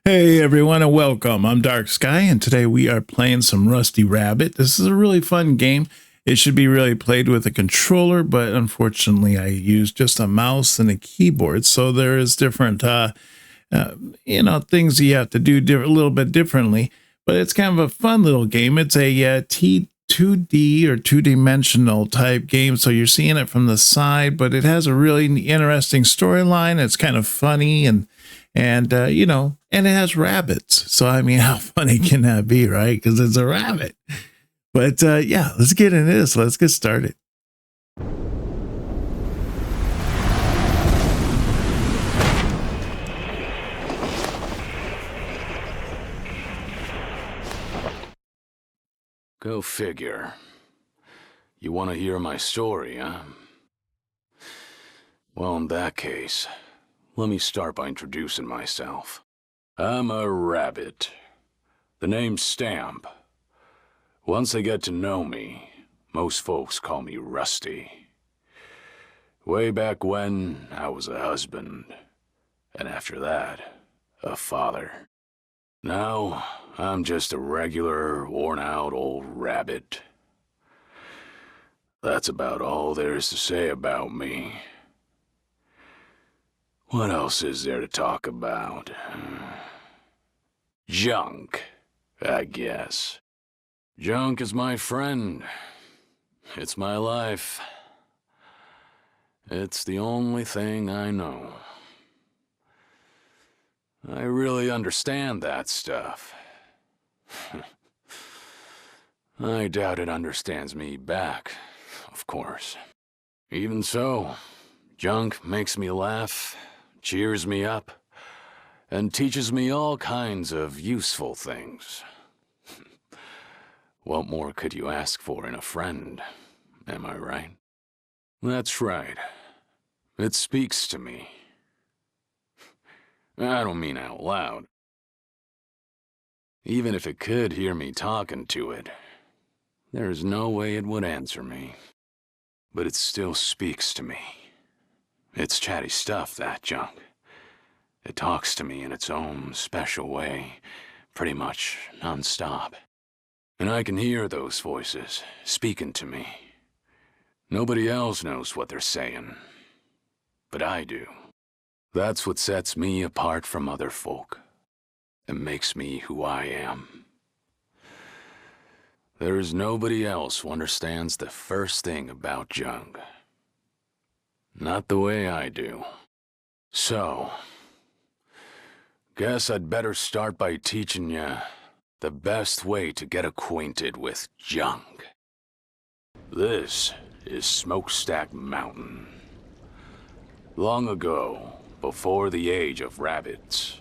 Hey everyone and welcome. I'm Dark Sky and today we are playing some Rusty Rabbit. This is a really fun game. It should be really played with a controller, but unfortunately I use just a mouse and a keyboard. So there is different, things you have to do a little bit differently, but it's kind of a fun little game. It's a 2D or two-dimensional type game. So you're seeing it from the side, but it has a really interesting storyline. It's kind of funny and it has rabbits. So, I mean, how funny can that be, right? Because it's a rabbit. But yeah, let's get into this. Let's get started. Go figure. You want to hear my story, huh? Well, in that case, let me start by introducing myself. I'm a rabbit. The name's Stamp. Once they get to know me, most folks call me Rusty. Way back when, I was a husband, and after that, a father. Now, I'm just a regular, worn-out old rabbit. That's about all there is to say about me. What else is there to talk about? Junk, I guess. Junk is my friend. It's my life. It's the only thing I know. I really understand that stuff. I doubt it understands me back, of course. Even so, junk makes me laugh, cheers me up, and teaches me all kinds of useful things. What more could you ask for in a friend, am I right? That's right. It speaks to me. I don't mean out loud. Even if it could hear me talking to it, there's no way it would answer me. But it still speaks to me. It's chatty stuff, that junk. It talks to me in its own special way, pretty much non-stop. And I can hear those voices speaking to me. Nobody else knows what they're saying, but I do. That's what sets me apart from other folk, and makes me who I am. There is nobody else who understands the first thing about junk. Not the way I do. So, guess I'd better start by teaching you the best way to get acquainted with junk. This is Smokestack Mountain. Long ago, before the age of rabbits,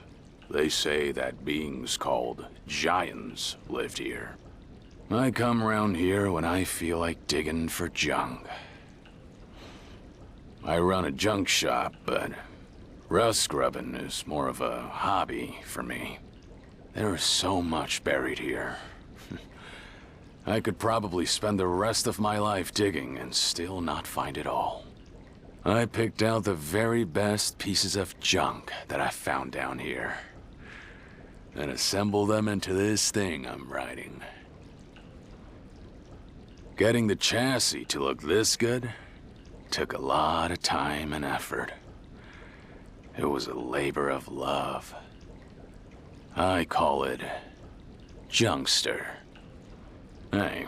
they say that beings called giants lived here. I come around here when I feel like digging for junk. I run a junk shop, but rust grubbing is more of a hobby for me. There is so much buried here. I could probably spend the rest of my life digging and still not find it all. I picked out the very best pieces of junk that I found down here, and assembled them into this thing I'm riding. Getting the chassis to look this good took a lot of time and effort. It was a labor of love. I call it Junkster. Hey,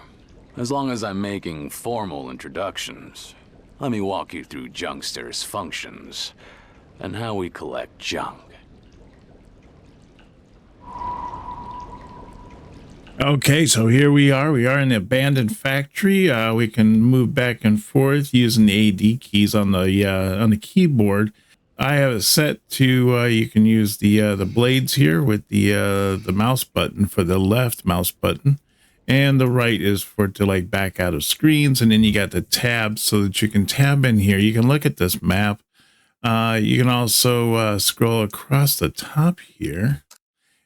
as long as I'm making formal introductions, let me walk you through Junkster's functions and how we collect junk. Okay, so here we are. We are in the abandoned factory. We can move back and forth using the AD keys on the keyboard. I have it set to you can use the blades here with the mouse button for the left mouse button, and the right is for to like back out of screens. And then you got the tabs so that you can tab in here. You can look at this map. You can also scroll across the top here,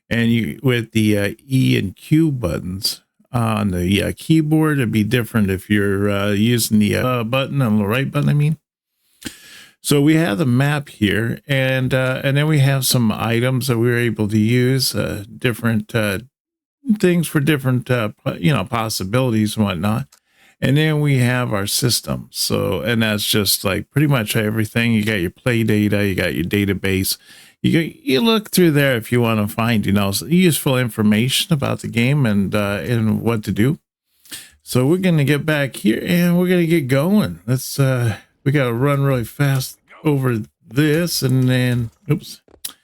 and you with the E and Q buttons on the keyboard. It'd be different if you're using the button on the right button. I mean. So we have the map here, and then we have some items that we were able to use, different things for different possibilities and whatnot. And then we have our system. So, and that's just like pretty much everything. You got your play data, you got your database. You look through there if you want to find useful information about the game and what to do. So we're gonna get back here and we're gonna get going. Let's we gotta run really fast over this, and then oops, if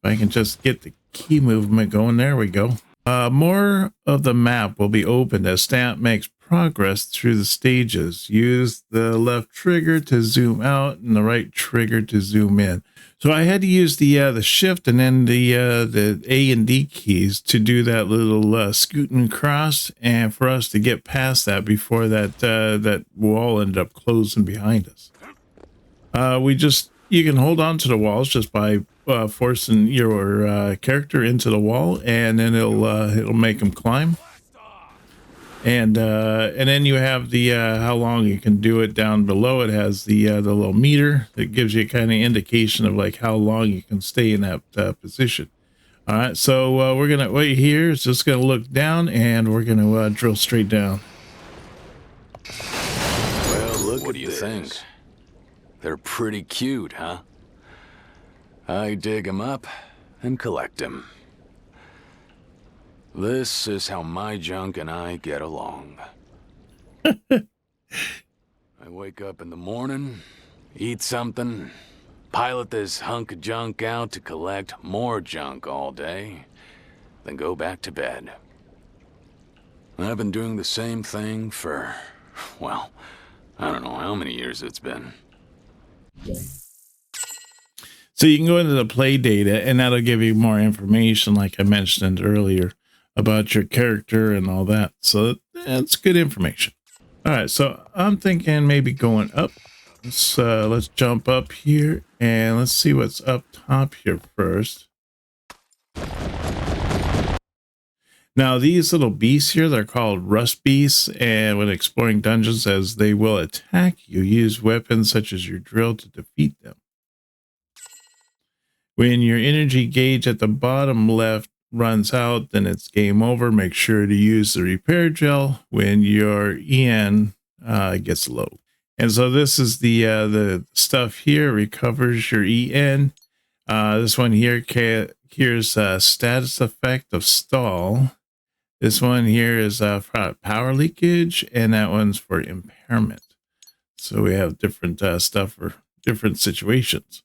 I can just get the key movement going. There we go. More of the map will be opened as Stamp makes progress through the stages. Use the left trigger to zoom out and the right trigger to zoom in. So I had to use the shift and then the A and D keys to do that little scooting across, and for us to get past that before that wall ended up closing behind us. You can hold on to the walls just by forcing your character into the wall, and then it'll make them climb. And then you have the how long you can do it. Down below it has the little meter that gives you a kind of indication of like how long you can stay in that position. All right, so we're gonna wait here. It's just gonna look down, and we're gonna drill straight down. Well, look, what do you think? They're pretty cute, huh? I dig them up and collect them. This is how my junk and I get along. I wake up in the morning, eat something, pilot this hunk of junk out to collect more junk all day, then go back to bed. I've been doing the same thing for, well, I don't know how many years it's been. So you can go into the play data, and that'll give you more information, like I mentioned earlier, about your character and all that. So that's good information. All right, so I'm thinking maybe going up. Let's jump up here and let's see what's up top here first. Now these little beasts here, they're called rust beasts, and when exploring dungeons, as they will attack you, use weapons such as your drill to defeat them. When your energy gauge at the bottom left runs out, then it's game over. Make sure to use the repair gel when your EN gets low. And so this is the stuff here, recovers your EN. This one here here's status effect of stall. This one here is power leakage, and that one's for impairment. So we have different stuff for different situations.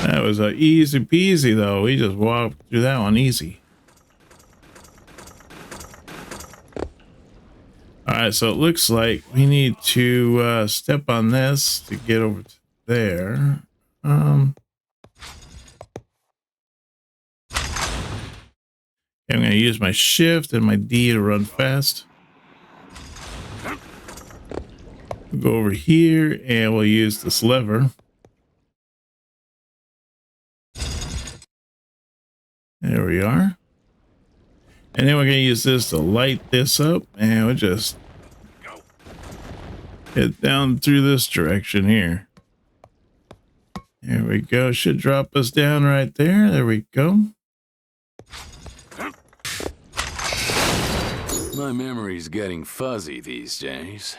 That was easy peasy, though. We just walked through that one easy. All right, so it looks like we need to step on this to get over to there. I'm going to use my shift and my D to run fast. We'll go over here, and we'll use this lever. There we are. And then we're going to use this to light this up, and we'll just head down through this direction here. There we go. Should drop us down right there. There we go. My memory's getting fuzzy these days.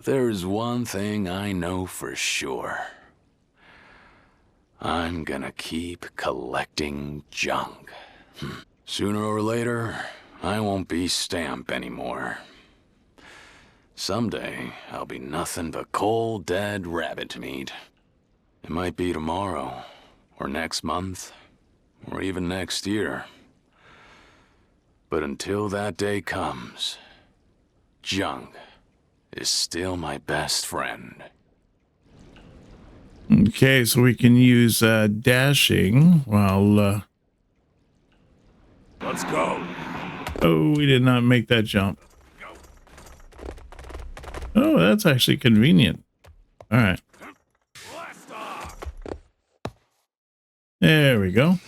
There's one thing I know for sure. I'm gonna keep collecting junk. Sooner or later, I won't be Stamp anymore. Someday, I'll be nothing but cold, dead rabbit meat. It might be tomorrow, or next month, or even next year. But until that day comes, junk is still my best friend. Okay, so we can use dashing while... Let's go. Oh, we did not make that jump. Oh, that's actually convenient. All right. There we go.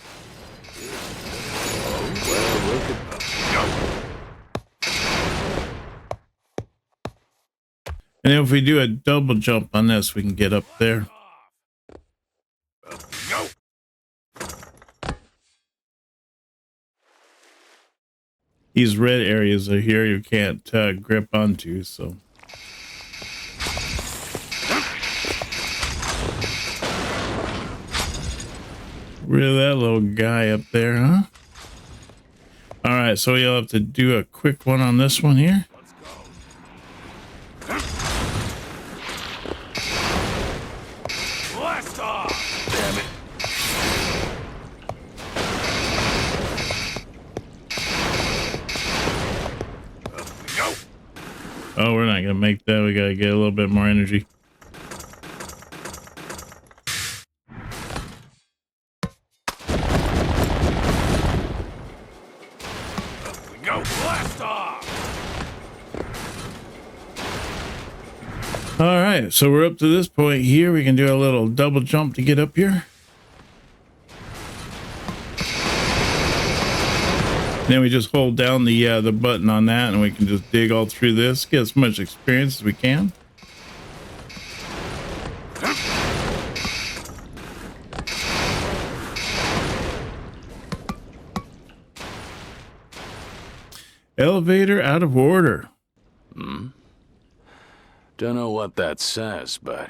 And if we do a double jump on this, we can get up there. Go. These red areas are here you can't grip onto, so. Rid of that little guy up there, huh? All right, so you'll have to do a quick one on this one here. Let's go. Blast off! Damn it. Up we go. Oh, we're not gonna make that. We gotta get a little bit more energy. Go blast off! All right, so we're up to this point here. We can do a little double jump to get up here. Then we just hold down the button on that, and we can just dig all through this, get as much experience as we can. Elevator out of order. Don't know what that says, but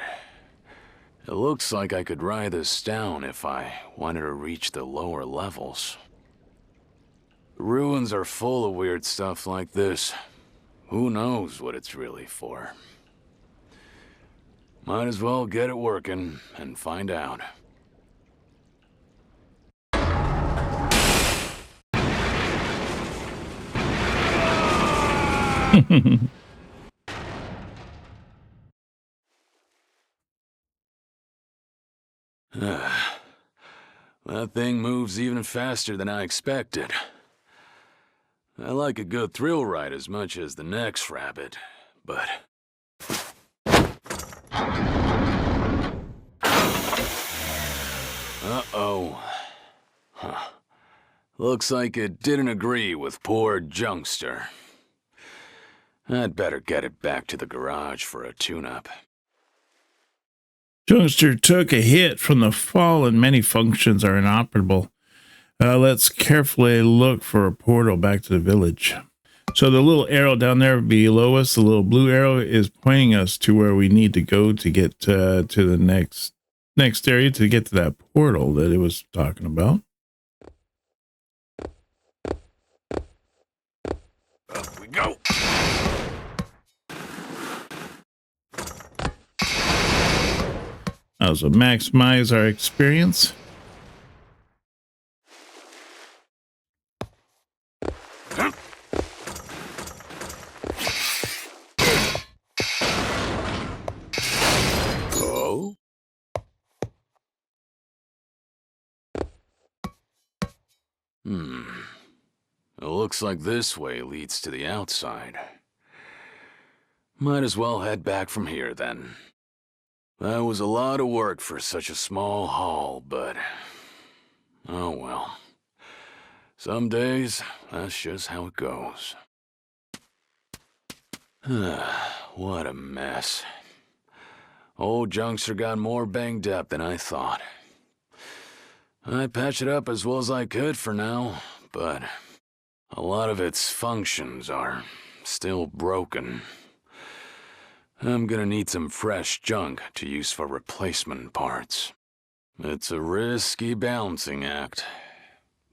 it looks like I could ride this down if I wanted to reach the lower levels. The ruins are full of weird stuff like this. Who knows what it's really for? Might as well get it working and find out. That thing moves even faster than I expected. I like a good thrill ride as much as the next rabbit, but... Uh-oh. Huh. Looks like it didn't agree with poor Junkster. I'd better get it back to the garage for a tune-up. Junkster took a hit from the fall and many functions are inoperable. Let's carefully look for a portal back to the village. So the little arrow down there below us, the little blue arrow, is pointing us to where we need to go to get to the next area to get to that portal that it was talking about. Up we go. So maximize our experience. Oh? It looks like this way leads to the outside. Might as well head back from here then. That was a lot of work for such a small haul, but... oh well. Some days, that's just how it goes. What a mess. Old Junkster got more banged up than I thought. I patched it up as well as I could for now, but a lot of its functions are still broken. I'm gonna need some fresh junk to use for replacement parts. It's a risky balancing act,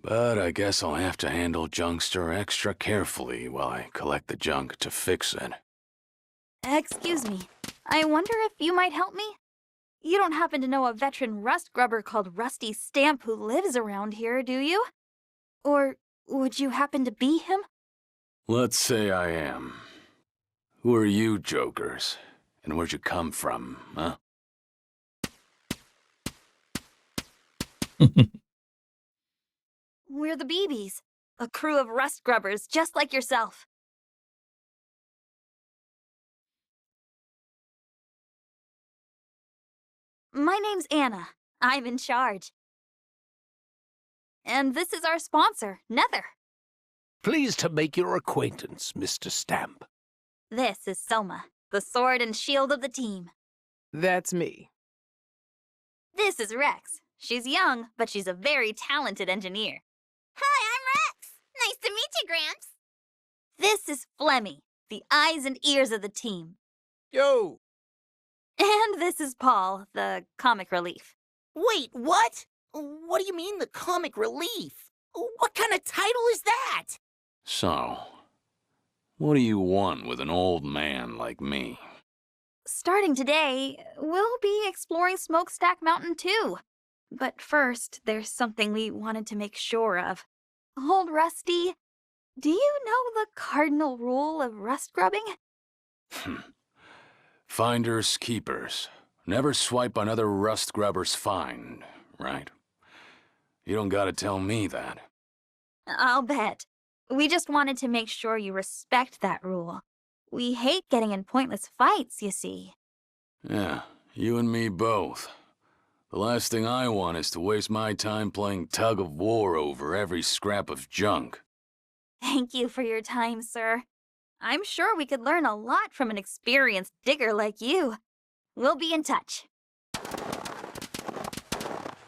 but I guess I'll have to handle Junkster extra carefully while I collect the junk to fix it. Excuse me, I wonder if you might help me? You don't happen to know a veteran rust grubber called Rusty Stamp who lives around here, do you? Or would you happen to be him? Let's say I am. Who are you, jokers? And where'd you come from, huh? We're the BBs, a crew of rust grubbers just like yourself. My name's Anna. I'm in charge. And this is our sponsor, Nether. Pleased to make your acquaintance, Mr. Stamp. This is Soma. the sword and shield of the team. That's me. This is Rex. She's young, but she's a very talented engineer. Hi, I'm Rex. Nice to meet you, Gramps. This is Flemmy, the eyes and ears of the team. Yo! And this is Paul, the comic relief. Wait, what? What do you mean, the comic relief? What kind of title is that? So, what do you want with an old man like me? Starting today, we'll be exploring Smokestack Mountain too. But first, there's something we wanted to make sure of. Old Rusty, do you know the cardinal rule of rust grubbing? Finders keepers. Never swipe another rust grubber's find, right? You don't gotta tell me that. I'll bet. We just wanted to make sure you respect that rule. We hate getting in pointless fights, you see. Yeah, you and me both. The last thing I want is to waste my time playing tug of war over every scrap of junk. Thank you for your time, sir. I'm sure we could learn a lot from an experienced digger like you. We'll be in touch.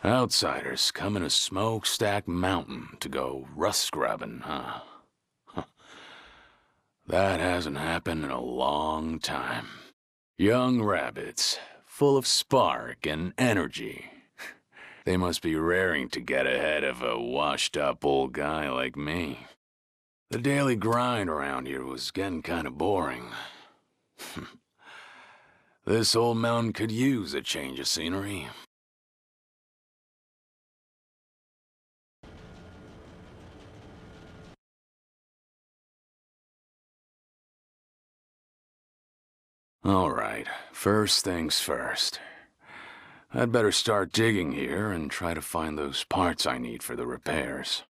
Outsiders coming to Smokestack Mountain to go rust grubbing, huh? That hasn't happened in a long time. Young rabbits, full of spark and energy. They must be raring to get ahead of a washed-up old guy like me. The daily grind around here was getting kind of boring. This old mountain could use a change of scenery. All right, first things first. I'd better start digging here and try to find those parts I need for the repairs.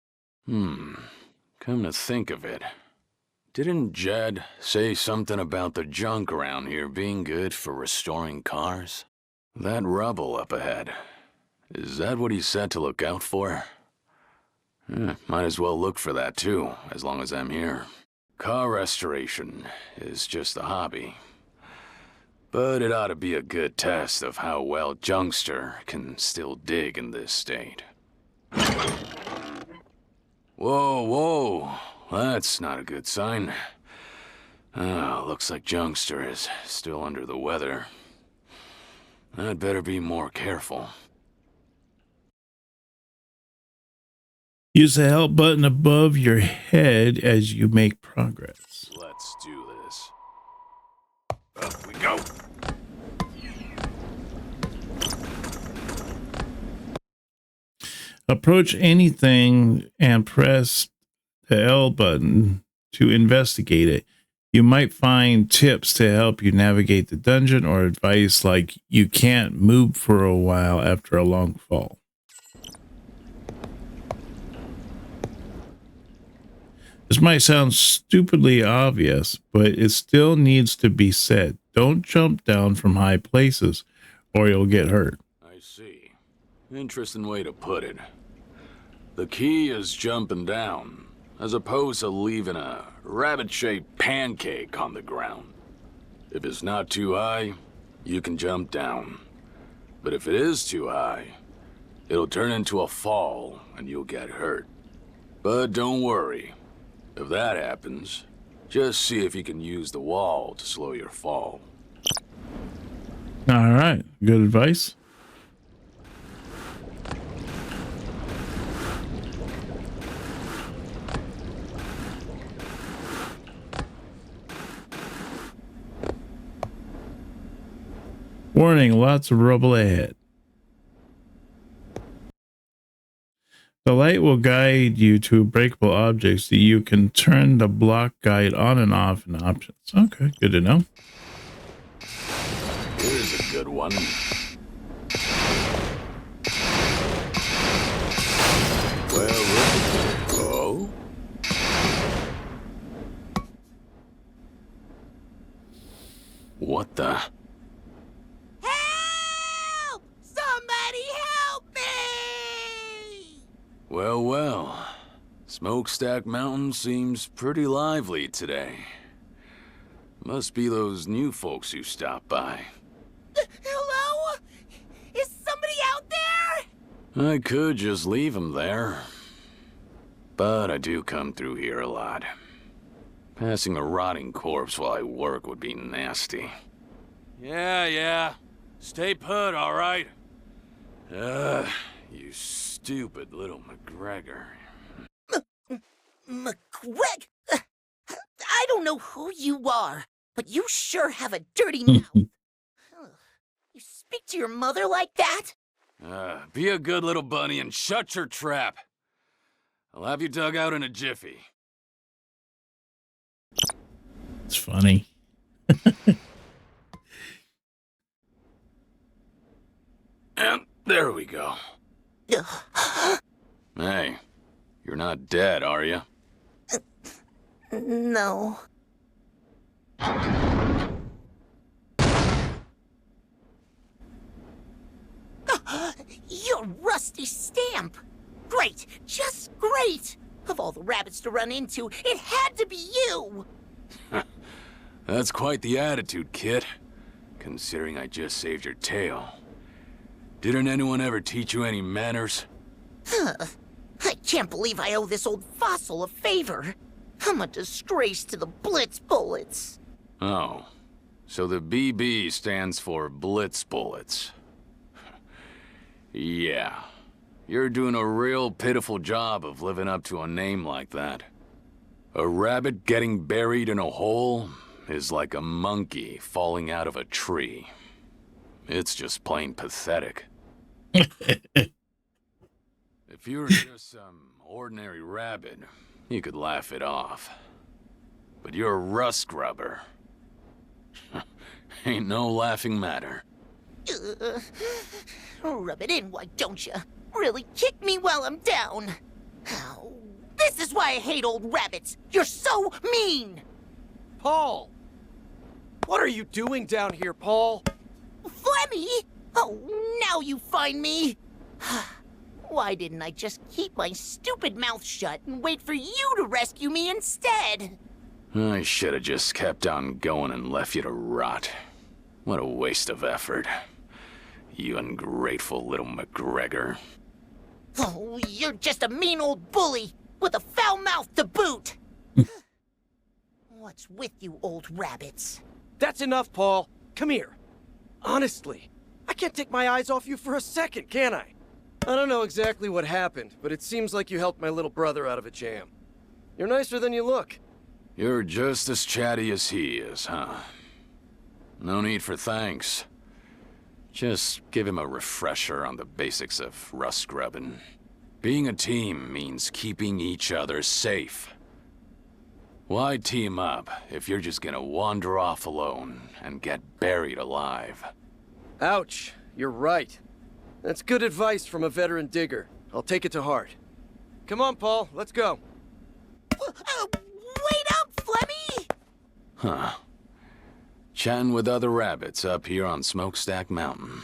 Come to think of it, didn't Jed say something about the junk around here being good for restoring cars? That rubble up ahead, is that what he said to look out for? Might as well look for that too, as long as I'm here. Car restoration is just a hobby. But it ought to be a good test of how well Junkster can still dig in this state. Whoa, that's not a good sign. Looks like Junkster is still under the weather. I'd better be more careful. Use the help button above your head as you make progress. Let's do this. Up we go. Approach anything and press the L button to investigate it. You might find tips to help you navigate the dungeon or advice like you can't move for a while after a long fall. This might sound stupidly obvious, but it still needs to be said. Don't jump down from high places or you'll get hurt. I see. Interesting way to put it. The key is jumping down, as opposed to leaving a rabbit-shaped pancake on the ground. If it's not too high, you can jump down. But if it is too high, it'll turn into a fall and you'll get hurt. But don't worry. If that happens, just see if you can use the wall to slow your fall. All right, good advice. Warning, lots of rubble ahead. The light will guide you to breakable objects that you can turn the block guide on and off in options. Okay, good to know. Here's a good one. Oh? What the? Help! Somebody help me! Well. Smokestack Mountain seems pretty lively today. Must be those new folks who stopped by. Hello? Is somebody out there? I could just leave them there. But I do come through here a lot. Passing a rotting corpse while I work would be nasty. Yeah. Stay put, all right? You stupid little McGregor. McGreg? I don't know who you are, but you sure have a dirty mouth. You speak to your mother like that? Be a good little bunny and shut your trap. I'll have you dug out in a jiffy. It's funny. And there we go. Hey, you're not dead, are you? No. You're Rusty Stamp. Great, just great. Of all the rabbits to run into, it had to be you. That's quite the attitude, kid. Considering I just saved your tail. Didn't anyone ever teach you any manners? I can't believe I owe this old fossil a favor. I'm a disgrace to the Blitz Bullets. Oh, so the BB stands for Blitz Bullets. Yeah, you're doing a real pitiful job of living up to a name like that. A rabbit getting buried in a hole is like a monkey falling out of a tree. It's just plain pathetic. If you were just some ordinary rabbit, you could laugh it off. But you're a rust grubber. Ain't no laughing matter. Rub it in, why don't you? Really kick me while I'm down. Oh, this is why I hate old rabbits. You're so mean. Paul! What are you doing down here, Paul? Flemmy? Oh, now you find me. Why didn't I just keep my stupid mouth shut and wait for you to rescue me instead? I should have just kept on going and left you to rot. What a waste of effort. You ungrateful little McGregor. Oh, you're just a mean old bully with a foul mouth to boot. What's with you old rabbits? That's enough, Paul. Come here. Honestly, I can't take my eyes off you for a second, can I? I don't know exactly what happened, but it seems like you helped my little brother out of a jam. You're nicer than you look. You're just as chatty as he is, huh? No need for thanks. Just give him a refresher on the basics of rust grubbing. Being a team means keeping each other safe. Why team up if you're just gonna wander off alone and get buried alive? Ouch, you're right. That's good advice from a veteran digger. I'll take it to heart. Come on, Paul, let's go. Wait up, Flemmy! Huh. Chatting with other rabbits up here on Smokestack Mountain.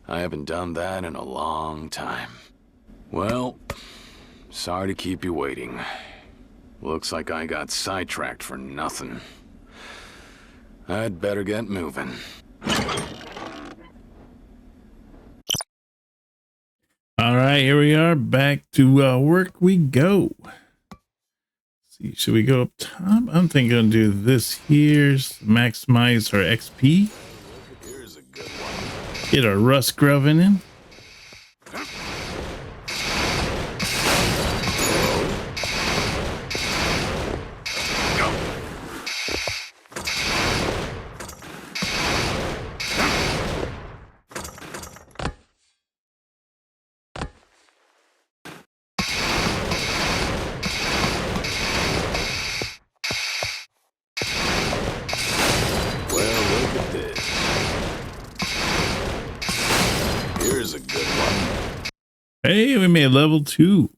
I haven't done that in a long time. Well, sorry to keep you waiting. Looks like I got sidetracked for nothing. I'd better get moving. All right, here we are. Back to work we go. See, should we go up top? I'm thinking I'll do this here. Maximize our XP. Here's a good one. Get our rust grubbing in. Hey, we made level 2.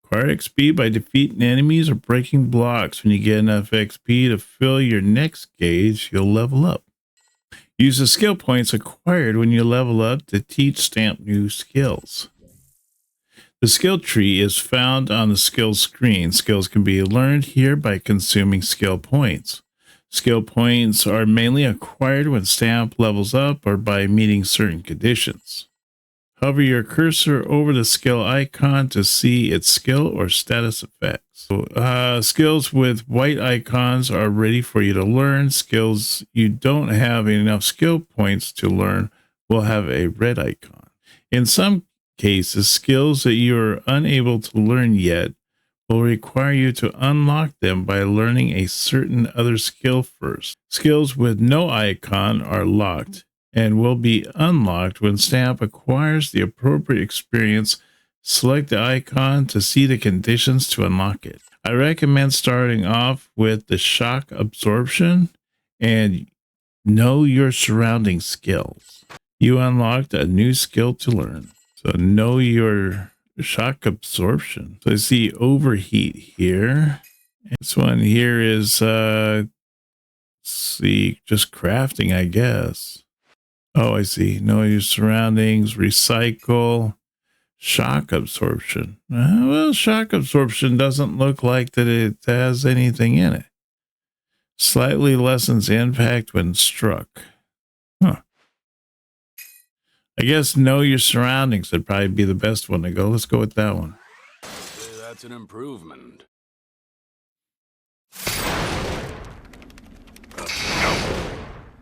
Acquire XP by defeating enemies or breaking blocks. When you get enough XP to fill your next gauge, you'll level up. Use the skill points acquired when you level up to teach Stamp new skills. The skill tree is found on the skills screen. Skills can be learned here by consuming skill points. Skill points are mainly acquired when Stamp levels up or by meeting certain conditions. Hover your cursor over the skill icon to see its skill or status effects. Skills with white icons are ready for you to learn. Skills you don't have enough skill points to learn will have a red icon. In some cases, skills that you are unable to learn yet will require you to unlock them by learning a certain other skill first. Skills with no icon are locked and will be unlocked when Stamp acquires the appropriate experience. Select the icon to see the conditions to unlock it. I recommend starting off with the shock absorption and know your surrounding skills. You unlocked a new skill to learn. So know your shock absorption. So I see overheat here. This one here is let's see, just crafting, I guess. Oh, I see. Know your surroundings, recycle, shock absorption. Well, shock absorption doesn't look like that it has anything in it. Slightly lessens impact when struck. Huh. I guess know your surroundings would probably be the best one to go. Let's go with that one. That's an improvement.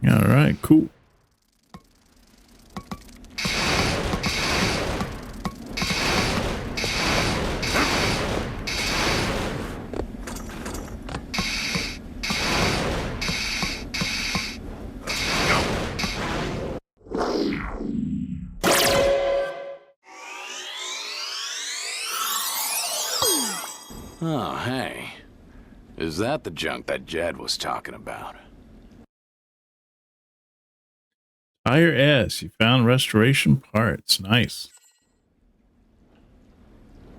All right, cool. Oh, hey. Is that the junk that Jed was talking about? Tire S, you found restoration parts. Nice.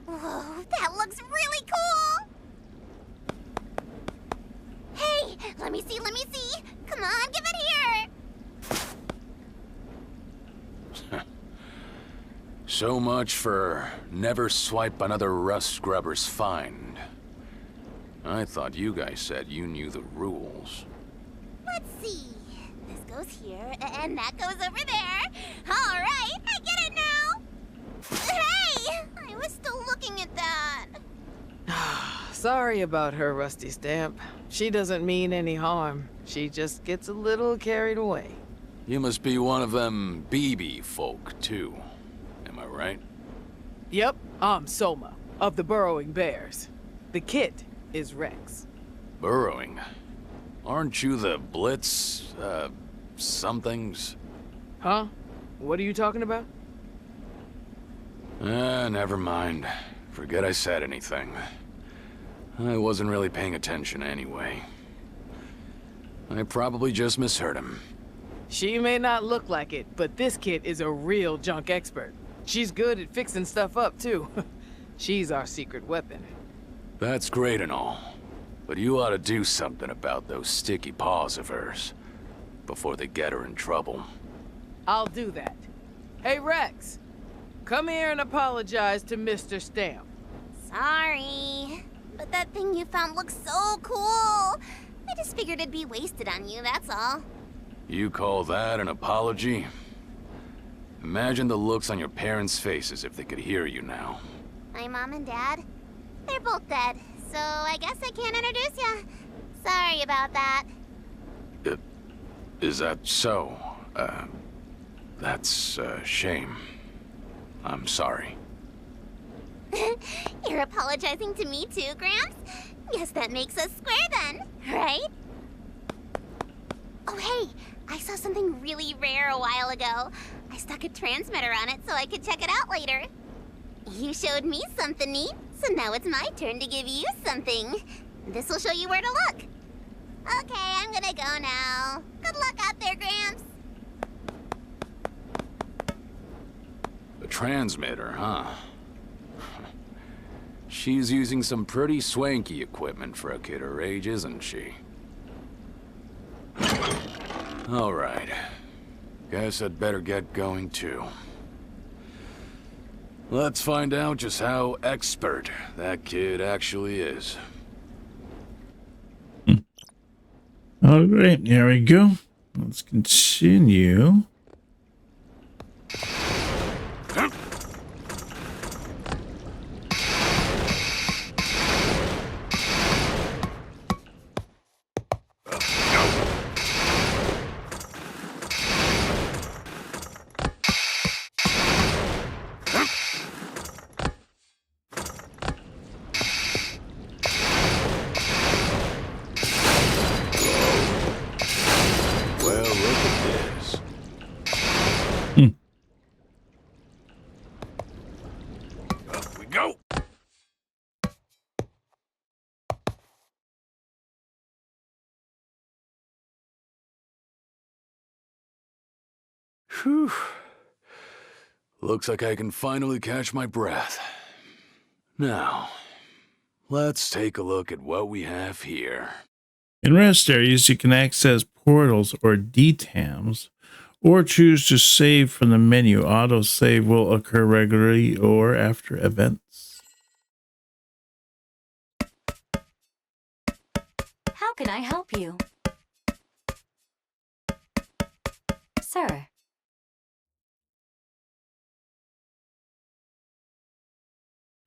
Whoa, that looks really cool! Hey, let me see, let me see! Come on, give it here! So much for never swipe another rust scrubber's find. I thought you guys said you knew the rules. Let's see. This goes here, and that goes over there. All right, I get it now! Hey! I was still looking at that. Sorry about her, Rusty Stamp. She doesn't mean any harm. She just gets a little carried away. You must be one of them BB folk, too. Am I right? Yep, I'm Soma, of the Burrowing Bears. The kid is Rex. Burrowing? Aren't you the Blitz, somethings? Huh? What are you talking about? Never mind. Forget I said anything. I wasn't really paying attention anyway. I probably just misheard him. She may not look like it, but this kid is a real junk expert. She's good at fixing stuff up, too. She's our secret weapon. That's great and all, but you ought to do something about those sticky paws of hers before they get her in trouble. I'll do that. Hey, Rex, come here and apologize to Mr. Stamp. Sorry. But that thing you found looks so cool. I just figured it'd be wasted on you, that's all. You call that an apology? Imagine the looks on your parents' faces if they could hear you now. My mom and dad, they're both dead, so I guess I can't introduce you. Sorry about that. Is that so? That's a shame. I'm sorry. You're apologizing to me too, Gramps? Guess that makes us square then, right? Oh hey, I saw something really rare a while ago. I stuck a transmitter on it so I could check it out later. You showed me something neat, so now it's my turn to give you something. This will show you where to look. Okay, I'm gonna go now. Good luck out there, Gramps. A transmitter, huh? She's using some pretty swanky equipment for a kid her age, isn't she? All right. Guess I'd better get going too. Let's find out just how expert that kid actually is. All right, here we go. Let's continue. Whew. Looks like I can finally catch my breath. Now, let's take a look at what we have here. In rest areas, you can access portals or DTAMs, or choose to save from the menu. Autosave will occur regularly or after events. How can I help you? Sir.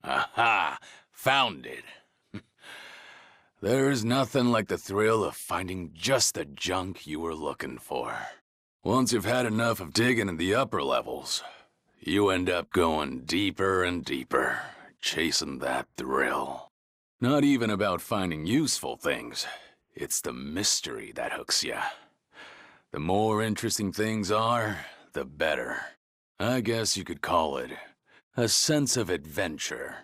Aha! Found it. There's nothing like the thrill of finding just the junk you were looking for. Once you've had enough of digging in the upper levels, you end up going deeper and deeper, chasing that thrill. Not even about finding useful things. It's the mystery that hooks ya. The more interesting things are, the better. I guess you could call it a sense of adventure.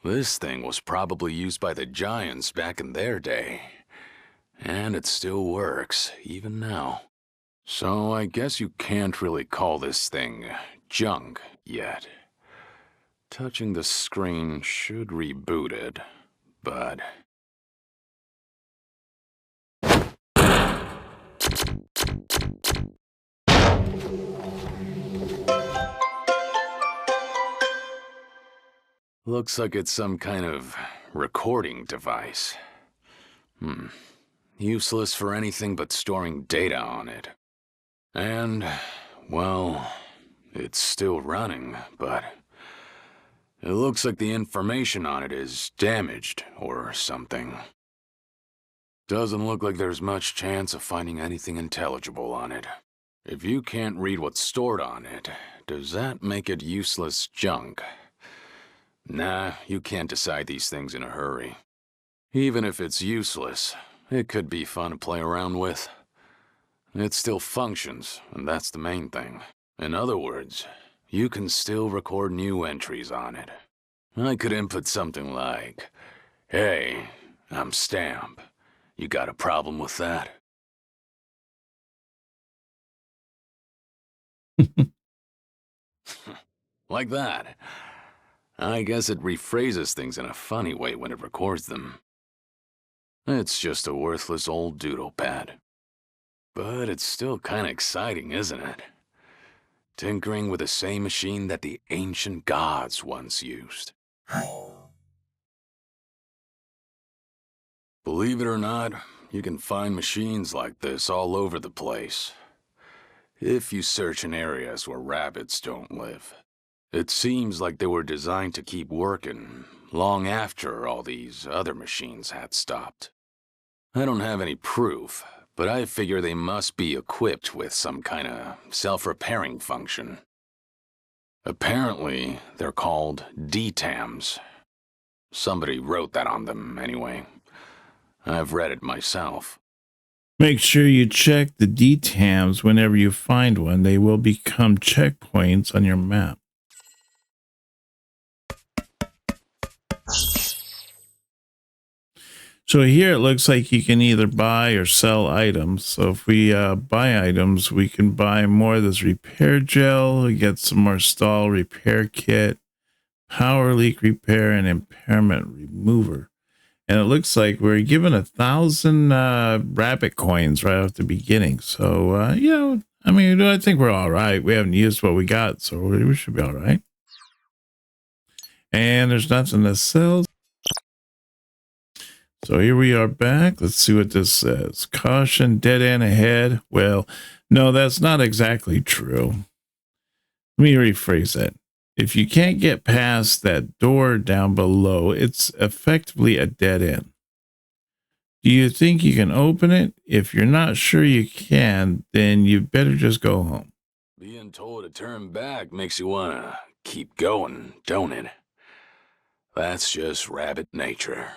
This thing was probably used by the Giants back in their day. And it still works, even now. So I guess you can't really call this thing junk yet. Touching the screen should reboot it, but... Looks like it's some kind of recording device. Useless for anything but storing data on it. And, well, it's still running, but it looks like the information on it is damaged or something. Doesn't look like there's much chance of finding anything intelligible on it. If you can't read what's stored on it, does that make it useless junk? Nah, you can't decide these things in a hurry. Even if it's useless, it could be fun to play around with. It still functions, and that's the main thing. In other words, you can still record new entries on it. I could input something like, "Hey, I'm Stamp. You got a problem with that?" Like that. I guess it rephrases things in a funny way when it records them. It's just a worthless old doodle pad. But it's still kinda exciting, isn't it? Tinkering with the same machine that the ancient gods once used. Believe it or not, you can find machines like this all over the place. If you search in areas where rabbits don't live. It seems like they were designed to keep working long after all these other machines had stopped. I don't have any proof, but I figure they must be equipped with some kind of self-repairing function. Apparently, they're called DTAMs. Somebody wrote that on them, anyway. I've read it myself. Make sure you check the DTAMs whenever you find one. They will become checkpoints on your map. So here it looks like you can either buy or sell items. So if we buy items, we can buy more of this repair gel, we get some more stall repair kit, power leak repair, and impairment remover. And it looks like we're given 1,000 rabbit coins right off the beginning. So, I think we're all right. We haven't used what we got, so we should be all right. And there's nothing to sell. So here we are back. Let's see what this says. Caution, dead end ahead. Well, no, that's not exactly true. Let me rephrase that. If you can't get past that door down below, it's effectively a dead end. Do you think you can open it? If you're not sure you can, then you better just go home. Being told to turn back makes you want to keep going, don't it? That's just rabbit nature.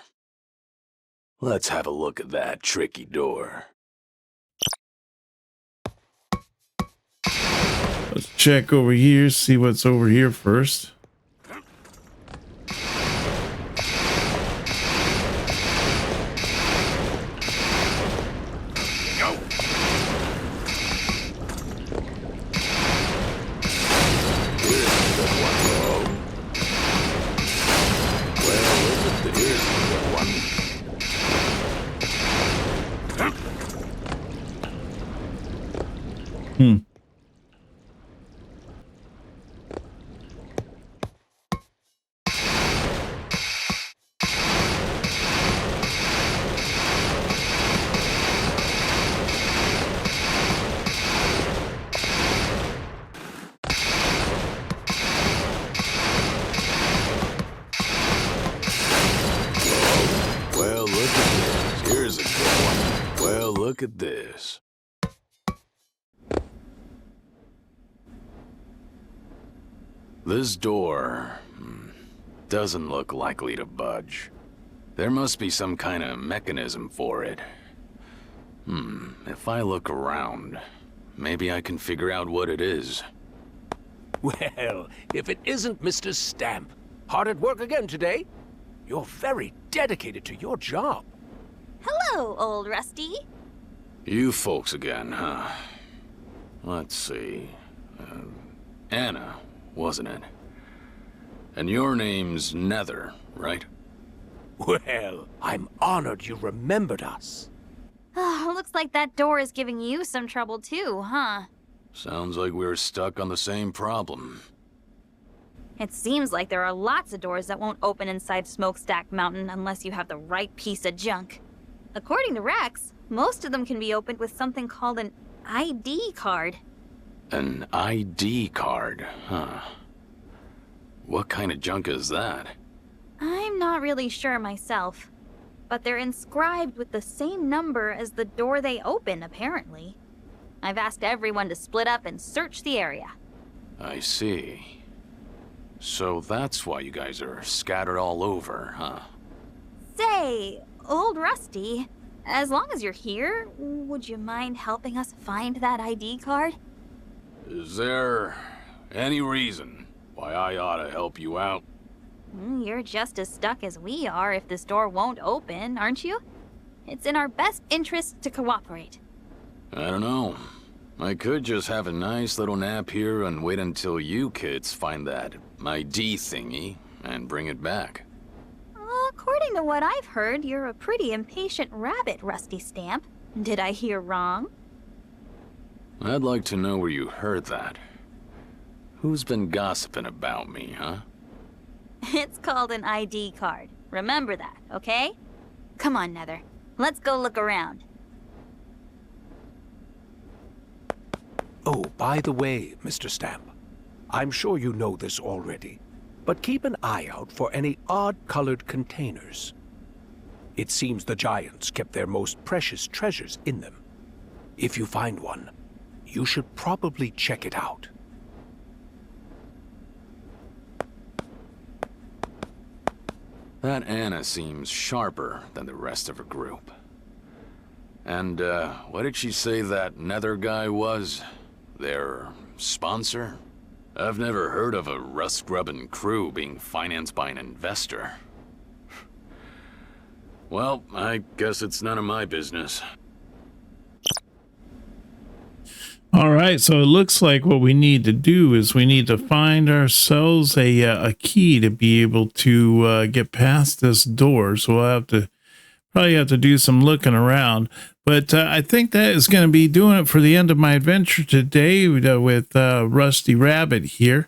Let's have a look at that tricky door. Let's check over here, see what's over here first. Look at this. This door doesn't look likely to budge. There must be some kind of mechanism for it. If I look around, maybe I can figure out what it is. Well, if it isn't Mr. Stamp. Hard at work again today? You're very dedicated to your job. Hello, old Rusty. You folks again, huh? Let's see. Anna, wasn't it? And your name's Nether, right? Well, I'm honored you remembered us. Looks like that door is giving you some trouble too, huh? Sounds like we're stuck on the same problem. It seems like there are lots of doors that won't open inside Smokestack Mountain unless you have the right piece of junk. According to Rex, most of them can be opened with something called an ID card. An ID card, huh? What kind of junk is that? I'm not really sure myself, but they're inscribed with the same number as the door they open, apparently. I've asked everyone to split up and search the area. I see. So that's why you guys are scattered all over, huh? Say, old Rusty, as long as you're here, would you mind helping us find that ID card? Is there any reason why I ought to help you out? You're just as stuck as we are if this door won't open, aren't you? It's in our best interest to cooperate. I don't know. I could just have a nice little nap here and wait until you kids find that ID thingy and bring it back. According to what I've heard, you're a pretty impatient rabbit, Rusty Stamp. Did I hear wrong? I'd like to know where you heard that. Who's been gossiping about me, huh? It's called an ID card. Remember that, okay? Come on, Nether. Let's go look around. Oh, by the way, Mr. Stamp, I'm sure you know this already, but keep an eye out for any odd-colored containers. It seems the Giants kept their most precious treasures in them. If you find one, you should probably check it out. That Anna seems sharper than the rest of her group. And, what did she say that Nether guy was? Their sponsor? I've never heard of a Rust Grubbin crew being financed by an investor. Well, I guess it's none of my business. All right, so it looks like what we need to do is we need to find ourselves a key to be able to get past this door. So we'll probably have to do some looking around. But I think that is going to be doing it for the end of my adventure today with Rusty Rabbit here.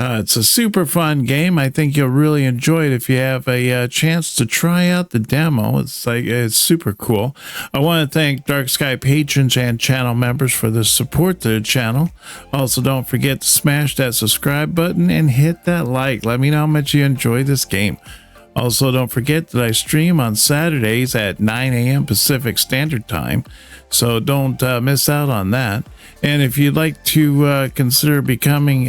It's a super fun game. I think you'll really enjoy it if you have a chance to try out the demo. It's super cool. I want to thank Dark Sky patrons and channel members for the support to the channel. Also, don't forget to smash that subscribe button and hit that like. Let me know how much you enjoy this game. Also, don't forget that I stream on Saturdays at 9 a.m. Pacific Standard Time, so don't miss out on that. And if you'd like to consider becoming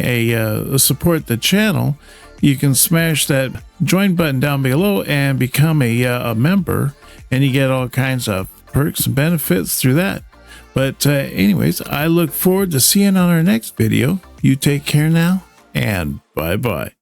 support the channel, you can smash that join button down below and become a member, and you get all kinds of perks and benefits through that. But anyways, I look forward to seeing you on our next video. You take care now, and bye-bye.